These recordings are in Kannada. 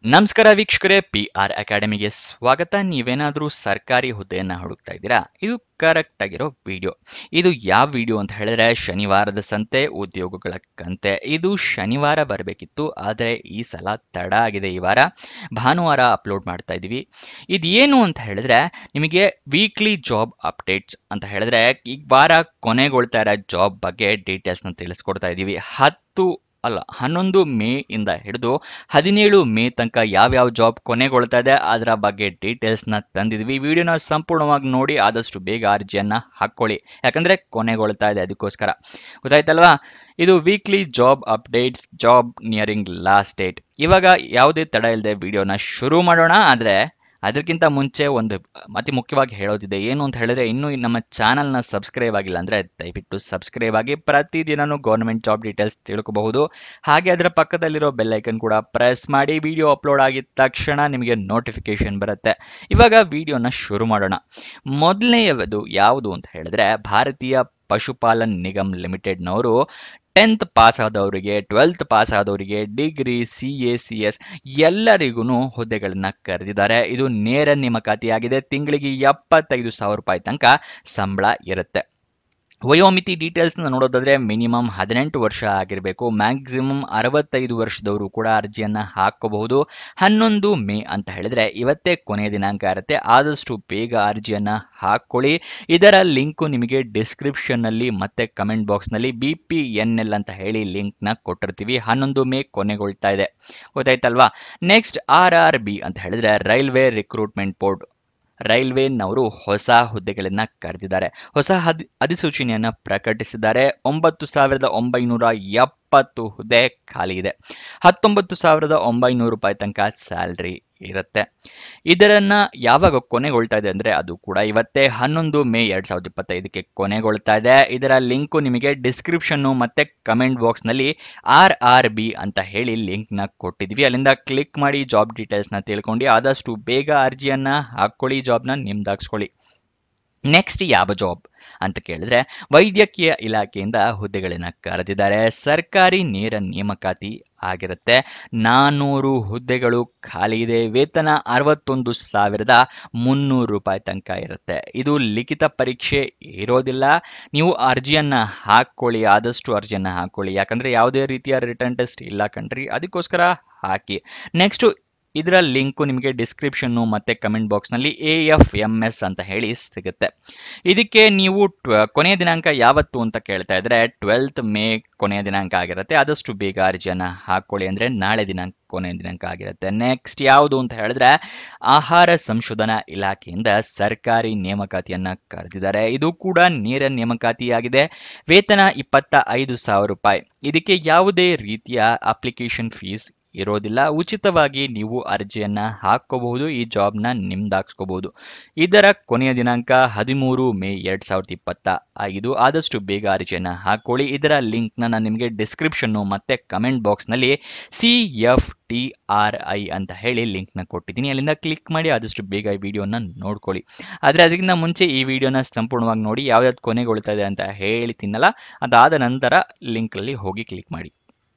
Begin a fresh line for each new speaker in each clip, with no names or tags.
ನಮಸ್ಕಾರ ವೀಕ್ಷಕರೇ, PR ಅಕಾಡೆಮಿಗೆ ಸ್ವಾಗತ. ನೀವೇನಾದ್ರೂ ಸರ್ಕಾರಿ ಹುದ್ದೆಯನ್ನ ಹುಡುಕ್ತಾ ಇದ್ದೀರಾ? ಇದು ಕರೆಕ್ಟ್ ಆಗಿರೋ ವಿಡಿಯೋ. ಇದು ಯಾವ ವಿಡಿಯೋ ಅಂತ ಹೇಳಿದ್ರೆ ಶನಿವಾರದ ಸಂತೆ ಉದ್ಯೋಗಗಳ ಕಂತೆ. ಇದು ಶನಿವಾರ ಬರಬೇಕಿತ್ತು, ಆದರೆ ಈ ಸಲ ತಡ ಆಗಿದೆ. ಈ ವಾರ ಭಾನುವಾರ ಅಪ್ಲೋಡ್ ಮಾಡ್ತಾ ಇದೀವಿ. ಇದೇನು ಅಂತ ಹೇಳಿದ್ರೆ ನಿಮಗೆ ವೀಕ್ಲಿ ಜಾಬ್ ಅಪ್ಡೇಟ್ಸ್ ಅಂತ ಹೇಳಿದ್ರೆ ಈ ವಾರ ಕೊನೆಗೊಳ್ತಾ ಇರೋ ಜಾಬ್ ಬಗ್ಗೆ ಡೀಟೇಲ್ಸ್ನ ತಿಳಿಸ್ಕೊಡ್ತಾ ಇದೀವಿ. 11 ಮೇ ಇಂದ ಹಿಡಿದು 17 ಮೇ ತನಕ ಯಾವ್ಯಾವ ಜಾಬ್ ಕೊನೆಗೊಳ್ತಾ ಇದೆ ಅದರ ಬಗ್ಗೆ ಡೀಟೇಲ್ಸ್ನ ತಂದಿದ್ವಿ. ವಿಡಿಯೋನ ಸಂಪೂರ್ಣವಾಗಿ ನೋಡಿ ಆದಷ್ಟು ಬೇಗ ಅರ್ಜಿಯನ್ನ ಹಾಕೊಳ್ಳಿ, ಯಾಕಂದ್ರೆ ಕೊನೆಗೊಳ್ತಾ ಇದೆ, ಅದಕ್ಕೋಸ್ಕರ. ಗೊತ್ತಾಯ್ತಲ್ವಾ? ಇದು weekly job updates, job nearing last date. ಇವಾಗ ಯಾವುದೇ ತಡ ಇಲ್ಲದೆ ವಿಡಿಯೋನ ಶುರು ಮಾಡೋಣ. ಆದ್ರೆ ಅದಕ್ಕಿಂತ ಮುಂಚೆ ಒಂದು ಅತಿ ಮುಖ್ಯವಾಗಿ ಹೇಳೋದಿದೆ. ಏನು ಅಂತ ಹೇಳಿದ್ರೆ, ಇನ್ನೂ ನಮ್ಮ ಚಾನಲ್ನ ಸಬ್ಸ್ಕ್ರೈಬ್ ಆಗಿಲ್ಲ ಅಂದ್ರೆ ದಯವಿಟ್ಟು ಸಬ್ಸ್ಕ್ರೈಬ್ ಆಗಿ. ಪ್ರತಿದಿನನೂ ಗೌರ್ಮೆಂಟ್ ಜಾಬ್ ಡೀಟೇಲ್ಸ್ ತಿಳ್ಕೋಬಹುದು. ಹಾಗೆ ಅದರ ಪಕ್ಕದಲ್ಲಿರೋ ಬೆಲ್ ಐಕನ್ ಕೂಡ ಪ್ರೆಸ್ ಮಾಡಿ. ವಿಡಿಯೋ ಅಪ್ಲೋಡ್ ಆಗಿದ ತಕ್ಷಣ ನಿಮಗೆ ನೋಟಿಫಿಕೇಶನ್ ಬರುತ್ತೆ. ಇವಾಗ ವಿಡಿಯೋನ ಶುರು ಮಾಡೋಣ. ಮೊದಲನೆಯದು ಯಾವುದು ಅಂತ ಹೇಳಿದ್ರೆ, ಭಾರತೀಯ ಪಶುಪಾಲನ್ ನಿಗಮ್ ಲಿಮಿಟೆಡ್ನವರು 10th ಪಾಸ್ ಆದವರಿಗೆ, 12th ಪಾಸ್ ಆದವರಿಗೆ, ಡಿಗ್ರಿ, CA CS ಎಲ್ಲರಿಗೂ ಹುದ್ದೆಗಳನ್ನ ಕರೆದಿದ್ದಾರೆ. ಇದು ನೇರ ನೇಮಕಾತಿಯಾಗಿದೆ. ತಿಂಗಳಿಗೆ 75,000 ರೂಪಾಯಿ ತನಕ ಸಂಬಳ ಇರುತ್ತೆ. ವಯೋಮಿತಿ ಡೀಟೇಲ್ಸ್ ನೋಡೋದಾದ್ರೆ ಮಿನಿಮಮ್ 18 ವರ್ಷ ಆಗಿರಬೇಕು. ಮ್ಯಾಕ್ಸಿಮಮ್ 65 ವರ್ಷದವರು ಕೂಡ ಅರ್ಜಿಯನ್ನ ಹಾಕಬಹುದು. 11 ಮೇ ಅಂತ ಹೇಳಿದ್ರೆ ಇವತ್ತೇ ಕೊನೆಯ ದಿನಾಂಕ ಇರುತ್ತೆ. ಆದಷ್ಟು ಬೇಗ ಅರ್ಜಿಯನ್ನ ಹಾಕೊಳ್ಳಿ. ಇದರ ಲಿಂಕು ನಿಮಗೆ ಡಿಸ್ಕ್ರಿಪ್ಷನ್ ನಲ್ಲಿ ಮತ್ತೆ ಕಮೆಂಟ್ ಬಾಕ್ಸ್ ನಲ್ಲಿ BPNL ಅಂತ ಹೇಳಿ ಲಿಂಕ್ ನ ಕೊಟ್ಟಿರ್ತೀವಿ. 11 ಮೇ ಕೊನೆಗೊಳ್ತಾ ಇದೆ. ಗೊತ್ತಾಯ್ತಲ್ವಾ? ನೆಕ್ಸ್ಟ್ RRB ಅಂತ ಹೇಳಿದ್ರೆ ರೈಲ್ವೆ ರಿಕ್ರೂಟ್ಮೆಂಟ್ ಬೋರ್ಡ್. ರೈಲ್ವೆನವರು ಹೊಸ ಹುದ್ದೆಗಳನ್ನ ಕರೆದಿದ್ದಾರೆ. ಹೊಸ ಅಧಿಸೂಚನೆಯನ್ನ ಪ್ರಕಟಿಸಿದ್ದಾರೆ. 9,970 ಹುದ್ದೆ ಖಾಲಿ ಇದೆ. 19,900 ರೂಪಾಯಿ ತನಕ ಸ್ಯಾಲ್ರಿ ಇರುತ್ತೆ. ಇದರನ್ನ ಯಾವಾಗ ಕೊನೆಗೊಳ್ತಾ ಇದೆ ಅಂದ್ರೆ ಅದು ಕೂಡ ಇವತ್ತೇ 11 ಮೇ 2025ಕ್ಕೆ ಕೊನೆಗೊಳ್ತಾ ಇದೆ. ಇದರ ಲಿಂಕು ನಿಮಗೆ ಡಿಸ್ಕ್ರಿಪ್ಷನ್ ಮತ್ತೆ ಕಮೆಂಟ್ ಬಾಕ್ಸ್ ನಲ್ಲಿ RRB ಅಂತ ಹೇಳಿ ಲಿಂಕ್ ನ ಕೊಟ್ಟಿದ್ವಿ. ಅಲ್ಲಿಂದ ಕ್ಲಿಕ್ ಮಾಡಿ ಜಾಬ್ ಡೀಟೇಲ್ಸ್ ನ ತಿಳ್ಕೊಂಡು ಆದಷ್ಟು ಬೇಗ ಅರ್ಜಿಯನ್ನ ಹಾಕೊಳ್ಳಿ, ಜಾಬ್ನ ನಿಮ್ದಾಗಿಸ್ಕೊಳ್ಳಿ. ನೆಕ್ಸ್ಟ್ ಯಾವ ಜಾಬ್ ಅಂತ ಕೇಳಿದ್ರೆ, ವೈದ್ಯಕೀಯ ಇಲಾಖೆಯಿಂದ ಹುದ್ದೆಗಳನ್ನ ಕರೆದಿದ್ದಾರೆ. ಸರ್ಕಾರಿ ನೇರ ನೇಮಕಾತಿ ಆಗಿರುತ್ತೆ. 400 ಹುದ್ದೆಗಳು ಖಾಲಿ ಇದೆ. ವೇತನ 61,300 ರೂಪಾಯಿ ತನಕ ಇರುತ್ತೆ. ಇದು ಲಿಖಿತ ಪರೀಕ್ಷೆ ಇರೋದಿಲ್ಲ. ನೀವು ಅರ್ಜಿಯನ್ನ ಹಾಕೊಳ್ಳಿ, ಆದಷ್ಟು ಅರ್ಜಿಯನ್ನ ಹಾಕೊಳ್ಳಿ, ಯಾಕಂದ್ರೆ ಯಾವುದೇ ರೀತಿಯ ರಿಟರ್ನ್ ಟೆಸ್ಟ್ ಇಲ್ಲ ಕಣ್ರಿ, ಅದಕ್ಕೋಸ್ಕರ ಹಾಕಿ. ನೆಕ್ಸ್ಟ್ ಇದರ ಲಿಂಕು ನಿಮಗೆ ಡಿಸ್ಕ್ರಿಪ್ಷನ್ ಮತ್ತೆ ಕಮೆಂಟ್ ಬಾಕ್ಸ್ ನಲ್ಲಿ AFMS ಅಂತ ಹೇಳಿ ಸಿಗುತ್ತೆ. ಇದಕ್ಕೆ ನೀವು ಕೊನೆಯ ದಿನಾಂಕ ಯಾವತ್ತು ಅಂತ ಕೇಳ್ತಾ ಇದ್ರೆ 12th ಮೇ ಕೊನೆಯ ದಿನಾಂಕ ಆಗಿರುತ್ತೆ. ಆದಷ್ಟು ಬೇಗ ಅರ್ಜಿಯನ್ನ ಹಾಕೊಳ್ಳಿ, ಅಂದ್ರೆ ನಾಳೆ ದಿನಾಂಕ ಕೊನೆಯ ದಿನಾಂಕ ಆಗಿರುತ್ತೆ. ನೆಕ್ಸ್ಟ್ ಯಾವುದು ಅಂತ ಹೇಳಿದ್ರೆ, ಆಹಾರ ಸಂಶೋಧನಾ ಇಲಾಖೆಯಿಂದ ಸರ್ಕಾರಿ ನೇಮಕಾತಿಯನ್ನ ಕರೆದಿದ್ದಾರೆ. ಇದು ಕೂಡ ನೇರ ನೇಮಕಾತಿಯಾಗಿದೆ. ವೇತನ 25,000 ರೂಪಾಯಿ. ಇದಕ್ಕೆ ಯಾವುದೇ ರೀತಿಯ ಅಪ್ಲಿಕೇಶನ್ ಫೀಸ್ ಇರೋದಿಲ್ಲ. ಉಚಿತವಾಗಿ ನೀವು ಅರ್ಜಿಯನ್ನ ಹಾಕೋಬಹುದು, ಈ ಜಾಬ್ನ ನಿಮ್ದಾಕ್ಸ್ಕೋಬಹುದು. ಇದರ ಕೊನೆಯ ದಿನಾಂಕ 13 ಮೇ 2025. ಆದಷ್ಟು ಬೇಗ ಅರ್ಜಿಯನ್ನ ಹಾಕೊಳ್ಳಿ. ಇದರ ಲಿಂಕ್ ನಾನು ನಿಮಗೆ ಡಿಸ್ಕ್ರಿಪ್ಷನ್ ಮತ್ತೆ ಕಮೆಂಟ್ ಬಾಕ್ಸ್ ನಲ್ಲಿ CFTRI ಅಂತ ಹೇಳಿ ಲಿಂಕ್ ನ ಕೊಟ್ಟಿದ್ದೀನಿ. ಅಲ್ಲಿಂದ ಕ್ಲಿಕ್ ಮಾಡಿ ಆದಷ್ಟು ಬೇಗ ಈ ವಿಡಿಯೋನ ನೋಡ್ಕೊಳ್ಳಿ. ಆದ್ರೆ ಅದಕ್ಕಿಂತ ಮುಂಚೆ ಈ ವಿಡಿಯೋನ ಸಂಪೂರ್ಣವಾಗಿ ನೋಡಿ, ಯಾವ್ಯಾವ್ದು ಕೊನೆಗೊಳ್ತಾ ಇದೆ ಅಂತ ಹೇಳ್ತೀನಲ್ಲ, ಅದಾದ ನಂತರ ಲಿಂಕ್ ಅಲ್ಲಿ ಹೋಗಿ ಕ್ಲಿಕ್ ಮಾಡಿ.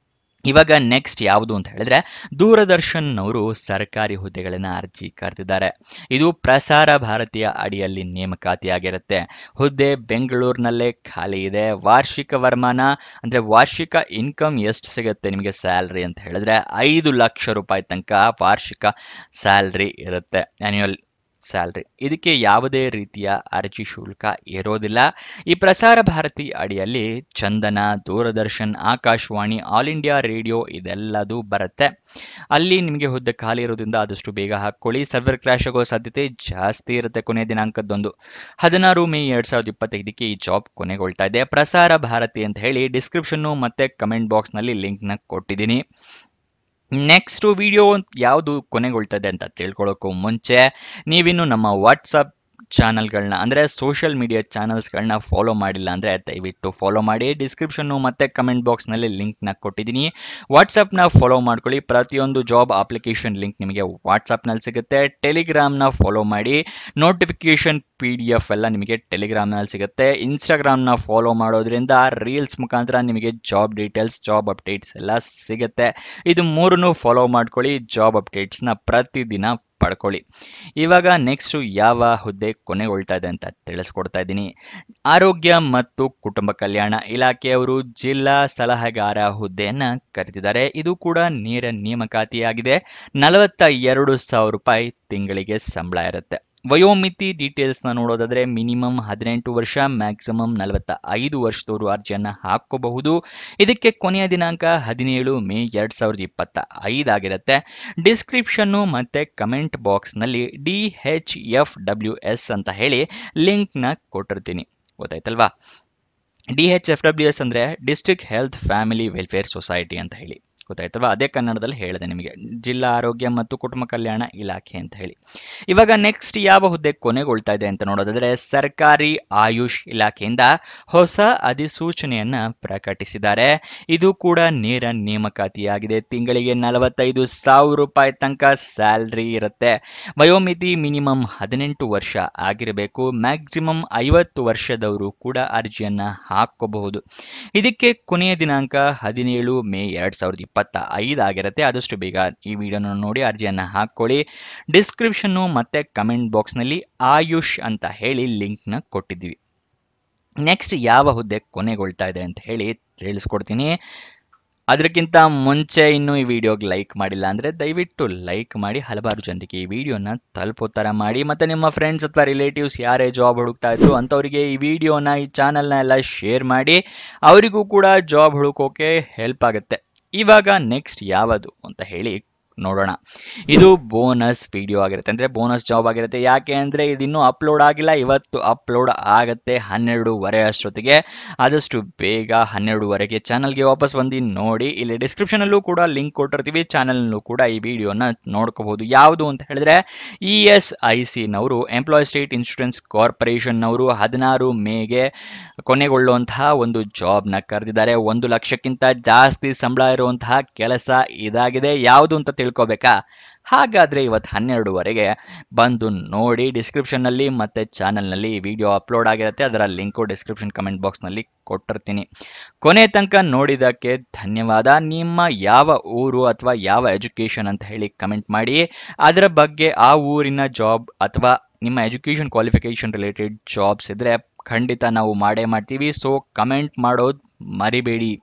ಇವಾಗ ನೆಕ್ಸ್ಟ್ ಯಾವುದು ಅಂತ ಹೇಳಿದ್ರೆ, ದೂರದರ್ಶನ್ನವರು ಸರ್ಕಾರಿ ಹುದ್ದೆಗಳನ್ನ ಅರ್ಜಿ ಕರೆದಿದ್ದಾರೆ. ಇದು ಪ್ರಸಾರ ಭಾರತೀಯ ಅಡಿಯಲ್ಲಿ ನೇಮಕಾತಿಯಾಗಿರುತ್ತೆ. ಹುದ್ದೆ ಬೆಂಗಳೂರಿನಲ್ಲೇ ಖಾಲಿ ಇದೆ. ವಾರ್ಷಿಕ ವರಮಾನ ಅಂದ್ರೆ ವಾರ್ಷಿಕ ಇನ್ಕಮ್ ಎಷ್ಟು ಸಿಗುತ್ತೆ ನಿಮಗೆ ಸ್ಯಾಲ್ರಿ ಅಂತ ಹೇಳಿದ್ರೆ 5 ಲಕ್ಷ ರೂಪಾಯಿ ತನಕ ವಾರ್ಷಿಕ ಸ್ಯಾಲ್ರಿ ಇರುತ್ತೆ, ಆನ್ಯುವಲ್ ಸ್ಯಾಲ್ರಿ. ಇದಕ್ಕೆ ಯಾವುದೇ ರೀತಿಯ ಅರ್ಜಿ ಶುಲ್ಕ ಇರೋದಿಲ್ಲ. ಈ ಪ್ರಸಾರ ಭಾರತಿ ಅಡಿಯಲ್ಲಿ Chandana, Doordarshan, Akashvani, all India radio ಇದೆಲ್ಲದೂ ಬರುತ್ತೆ. ಅಲ್ಲಿ ನಿಮಗೆ ಹುದ್ದೆ ಖಾಲಿ ಇರೋದ್ರಿಂದ ಆದಷ್ಟು ಬೇಗ ಹಾಕೊಳ್ಳಿ. ಸರ್ವರ್ ಕ್ರಾಶ್ ಆಗೋ ಸಾಧ್ಯತೆ ಜಾಸ್ತಿ ಇರುತ್ತೆ. ಕೊನೆಯ ದಿನಾಂಕದೊಂದು 16 ಮೇ 2025ಕ್ಕೆ ಈ ಜಾಬ್ ಕೊನೆಗೊಳ್ತಾ ಇದೆ. ಪ್ರಸಾರ ಭಾರತಿ ಅಂತ ಹೇಳಿ ಡಿಸ್ಕ್ರಿಪ್ಷನ್ ಮತ್ತೆ ಕಮೆಂಟ್ ಬಾಕ್ಸ್ ನಲ್ಲಿ ಲಿಂಕ್ ನ ಕೊಟ್ಟಿದ್ದೀನಿ. ನೆಕ್ಸ್ಟ್ ವಿಡಿಯೋ ಯಾವುದು ಕೊನೆಗೊಳ್ತದೆ ಅಂತ ತಿಳ್ಕೊಳ್ಳೋಕ್ಕೂ ಮುಂಚೆ ನೀವಿನ್ನು ನಮ್ಮ ವಾಟ್ಸಪ್ ಚಾನಲ್ಗಳನ್ನ ಅಂದರೆ ಸೋಷಿಯಲ್ ಮೀಡಿಯಾ ಚಾನಲ್ಸ್ಗಳನ್ನ ಫಾಲೋ ಮಾಡಿಲ್ಲ ಅಂದರೆ ದಯವಿಟ್ಟು ಫಾಲೋ ಮಾಡಿ. ಡಿಸ್ಕ್ರಿಪ್ಷನ್ನು ಮತ್ತು ಕಮೆಂಟ್ ಬಾಕ್ಸ್ನಲ್ಲಿ ಲಿಂಕ್ನ ಕೊಟ್ಟಿದ್ದೀನಿ. ವಾಟ್ಸಪ್ನ ಫಾಲೋ ಮಾಡ್ಕೊಳ್ಳಿ. ಪ್ರತಿಯೊಂದು ಜಾಬ್ ಅಪ್ಲಿಕೇಶನ್ ಲಿಂಕ್ ನಿಮಗೆ ವಾಟ್ಸಪ್ನಲ್ಲಿ ಸಿಗುತ್ತೆ. ಟೆಲಿಗ್ರಾಮ್ನ ಫಾಲೋ ಮಾಡಿ. ನೋಟಿಫಿಕೇಶನ್ PDF ಎಲ್ಲ ನಿಮಗೆ ಟೆಲಿಗ್ರಾಮ್ನಲ್ಲಿ ಸಿಗುತ್ತೆ. ಇನ್ಸ್ಟಾಗ್ರಾಮ್ನ ಫಾಲೋ ಮಾಡೋದ್ರಿಂದ ರೀಲ್ಸ್ ಮುಖಾಂತರ ನಿಮಗೆ ಜಾಬ್ ಡೀಟೇಲ್ಸ್, ಜಾಬ್ ಅಪ್ಡೇಟ್ಸ್ ಎಲ್ಲ ಸಿಗುತ್ತೆ. ಇದು ಮೂರನ್ನು ಫಾಲೋ ಮಾಡ್ಕೊಳ್ಳಿ. ಜಾಬ್ ಅಪ್ಡೇಟ್ಸ್ನ ಪ್ರತಿದಿನ ಪಡ್ಕೊಳ್ಳಿ. ಇವಾಗ ನೆಕ್ಸ್ಟ್ ಯಾವ ಹುದ್ದೆ ಕೊನೆಗೊಳ್ತಾ ಇದೆ ಅಂತ ತಿಳಿಸ್ಕೊಡ್ತಾ ಇದ್ದೀನಿ. ಆರೋಗ್ಯ ಮತ್ತು ಕುಟುಂಬ ಕಲ್ಯಾಣ ಇಲಾಖೆಯವರು ಜಿಲ್ಲಾ ಸಲಹೆಗಾರ ಹುದ್ದೆಯನ್ನ ಕರೆದಿದ್ದಾರೆ. ಇದು ಕೂಡ ನೇರ ನೇಮಕಾತಿಯಾಗಿದೆ. 42,000 ರೂಪಾಯಿ ತಿಂಗಳಿಗೆ ಸಂಬಳ ಇರುತ್ತೆ. ವಯೋಮಿತಿ ಡೀಟೇಲ್ಸ್ನ ನೋಡೋದಾದ್ರೆ ಮಿನಿಮಮ್ 18 ವರ್ಷ, ಮ್ಯಾಕ್ಸಿಮಮ್ 45 ವರ್ಷದವರು ಅರ್ಜಿಯನ್ನ ಹಾಕೋಬಹುದು. ಇದಕ್ಕೆ ಕೊನೆಯ ದಿನಾಂಕ 17 ಮೇ 2025 ಆಗಿರುತ್ತೆ. ಡಿಸ್ಕ್ರಿಪ್ಷನ್ನು ಮತ್ತೆ ಕಮೆಂಟ್ ಬಾಕ್ಸ್ನಲ್ಲಿ DHFWS ಅಂತ ಹೇಳಿ ಲಿಂಕ್ನ ಕೊಟ್ಟಿರ್ತೀನಿ. ಗೊತ್ತಾಯ್ತಲ್ವಾ? DHFWS ಅಂದರೆ district health family welfare society ಅಂತ ಹೇಳಿ. ಗೊತ್ತಾಯ್ತಲ್ವಾ? ಅದೇ ಕನ್ನಡದಲ್ಲಿ ಹೇಳಿದೆ ನಿಮಗೆ, ಜಿಲ್ಲಾ ಆರೋಗ್ಯ ಮತ್ತು ಕುಟುಂಬ ಕಲ್ಯಾಣ ಇಲಾಖೆ ಅಂತ ಹೇಳಿ. ಇವಾಗ ನೆಕ್ಸ್ಟ್ ಯಾವ ಹುದ್ದೆ ಕೊನೆಗೊಳ್ತಾ ಇದೆ ಅಂತ ನೋಡೋದಾದ್ರೆ ಸರ್ಕಾರಿ ಆಯುಷ್ ಇಲಾಖೆಯಿಂದ ಹೊಸ ಅಧಿಸೂಚನೆಯನ್ನ ಪ್ರಕಟಿಸಿದ್ದಾರೆ. ಇದು ಕೂಡ ನೇರ ನೇಮಕಾತಿಯಾಗಿದೆ. ತಿಂಗಳಿಗೆ 45,000 ರೂಪಾಯಿ ತನಕ ಸ್ಯಾಲ್ರಿ ಇರುತ್ತೆ. ವಯೋಮಿತಿ ಮಿನಿಮಮ್ 18 ವರ್ಷ ಆಗಿರಬೇಕು. ಮ್ಯಾಕ್ಸಿಮಮ್ 50 ವರ್ಷದವರು ಕೂಡ ಅರ್ಜಿಯನ್ನ ಹಾಕಬಹುದು. ಇದಕ್ಕೆ ಕೊನೆಯ ದಿನಾಂಕ 17 ಮೇ 2025 ಆಗಿರುತ್ತೆ. ಆದಷ್ಟು ಬೇಗ ಈ ವಿಡಿಯೋನ ನೋಡಿ ಅರ್ಜಿಯನ್ನ ಹಾಕೊಳ್ಳಿ. ಡಿಸ್ಕ್ರಿಪ್ಷನ್ನು ಮತ್ತೆ ಕಮೆಂಟ್ ಬಾಕ್ಸ್ನಲ್ಲಿ ಆಯುಷ್ ಅಂತ ಹೇಳಿ ಲಿಂಕ್ನ ಕೊಟ್ಟಿದ್ದೀವಿ. ನೆಕ್ಸ್ಟ್ ಯಾವ ಹುದ್ದೆ ಕೊನೆಗೊಳ್ತಾ ಇದೆ ಅಂತ ಹೇಳಿ ತಿಳಿಸ್ಕೊಡ್ತೀನಿ. ಅದಕ್ಕಿಂತ ಮುಂಚೆ ಇನ್ನೂ ಈ ವಿಡಿಯೋಗೆ ಲೈಕ್ ಮಾಡಿಲ್ಲ ಅಂದರೆ ದಯವಿಟ್ಟು ಲೈಕ್ ಮಾಡಿ. ಹಲವಾರು ಜನರಿಗೆ ಈ ವಿಡಿಯೋನ ತಲುಪೋ ಥರ ಮಾಡಿ. ಮತ್ತು ನಿಮ್ಮ ಫ್ರೆಂಡ್ಸ್ ಅಥವಾ ರಿಲೇಟಿವ್ಸ್ ಯಾರೇ ಜಾಬ್ ಹುಡುಕ್ತಾ ಇದ್ರು ಅಂಥವರಿಗೆ ಈ ವಿಡಿಯೋನ, ಈ ಚಾನಲ್ನ ಎಲ್ಲ ಶೇರ್ ಮಾಡಿ. ಅವರಿಗೂ ಕೂಡ ಜಾಬ್ ಹುಡುಕೋಕೆ ಹೆಲ್ಪ್ ಆಗುತ್ತೆ. ಇವಾಗ ನೆಕ್ಸ್ಟ್ ಯಾವುದು ಅಂತ ಹೇಳಿ ನೋಡೋಣ. ಇದು ಬೋನಸ್ ವಿಡಿಯೋ ಆಗಿರುತ್ತೆ, ಅಂದರೆ ಬೋನಸ್ ಜಾಬ್ ಆಗಿರುತ್ತೆ. ಯಾಕೆ ಅಂದರೆ ಇದಿನ್ನೂ ಅಪ್ಲೋಡ್ ಆಗಿಲ್ಲ. ಇವತ್ತು ಅಪ್ಲೋಡ್ ಆಗುತ್ತೆ 12:30 ಅಷ್ಟೊತ್ತಿಗೆ. ಆದಷ್ಟು ಬೇಗ 12:30ಗೆ ಚಾನಲ್ಗೆ ವಾಪಸ್ ಬಂದು ನೋಡಿ. ಇಲ್ಲಿ ಡಿಸ್ಕ್ರಿಪ್ಷನಲ್ಲೂ ಕೂಡ ಲಿಂಕ್ ಕೊಟ್ಟಿರ್ತೀವಿ. ಚಾನಲ್ನಲ್ಲೂ ಕೂಡ ಈ ವಿಡಿಯೋನ ನೋಡ್ಕೋಬಹುದು. ಯಾವುದು ಅಂತ ಹೇಳಿದ್ರೆ ESIC-ನವರು, ಎಂಪ್ಲಾಯ್ ಸ್ಟೇಟ್ ಇನ್ಶೂರೆನ್ಸ್ ಕಾರ್ಪೊರೇಷನ್ನವರು 16 ಮೇಗೆ ಕೊನೆಗೊಳ್ಳುವಂತಹ ಒಂದು ಜಾಬ್ನ ಕರೆದಿದ್ದಾರೆ. 1 ಲಕ್ಷಕ್ಕಿಂತ ಜಾಸ್ತಿ ಸಂಬಳ ಇರುವಂತಹ ಕೆಲಸ ಇದಾಗಿದೆ. ಯಾವುದು ಅಂತ ತಿಳ್ಕೊಬೇಕಾ? ಹಾಗಾದ್ರೆ ಇವತ್ತು 12:30ಗೆ ಬಂದು ನೋಡಿ. ಡಿಸ್ಕ್ರಿಪ್ಷನ್ನಲ್ಲಿ ಮತ್ತೆ ಚಾನಲ್ನಲ್ಲಿ ವಿಡಿಯೋ ಅಪ್ಲೋಡ್ ಆಗಿರುತ್ತೆ. ಅದರ ಲಿಂಕು ಡಿಸ್ಕ್ರಿಪ್ಷನ್ ಕಮೆಂಟ್ ಬಾಕ್ಸ್ನಲ್ಲಿ ಕೊಟ್ಟಿರ್ತೀನಿ. ಕೊನೆ ತನಕ ನೋಡಿದ್ದಕ್ಕೆ ಧನ್ಯವಾದ. ನಿಮ್ಮ ಯಾವ ಊರು ಅಥವಾ ಯಾವ ಎಜುಕೇಷನ್ ಅಂತ ಹೇಳಿ ಕಮೆಂಟ್ ಮಾಡಿ. ಅದರ ಬಗ್ಗೆ ಆ ಊರಿನ ಜಾಬ್ ಅಥವಾ ನಿಮ್ಮ ಎಜುಕೇಷನ್ ಕ್ವಾಲಿಫಿಕೇಷನ್ ರಿಲೇಟೆಡ್ ಜಾಬ್ಸ್ ಇದ್ರೆ ಖಂಡಿತ ನಾವು ಮಾಡೇ ಮಾಡ್ತೀವಿ. ಸೊ ಕಮೆಂಟ್ ಮಾಡೋದು ಮರಿಬೇಡಿ.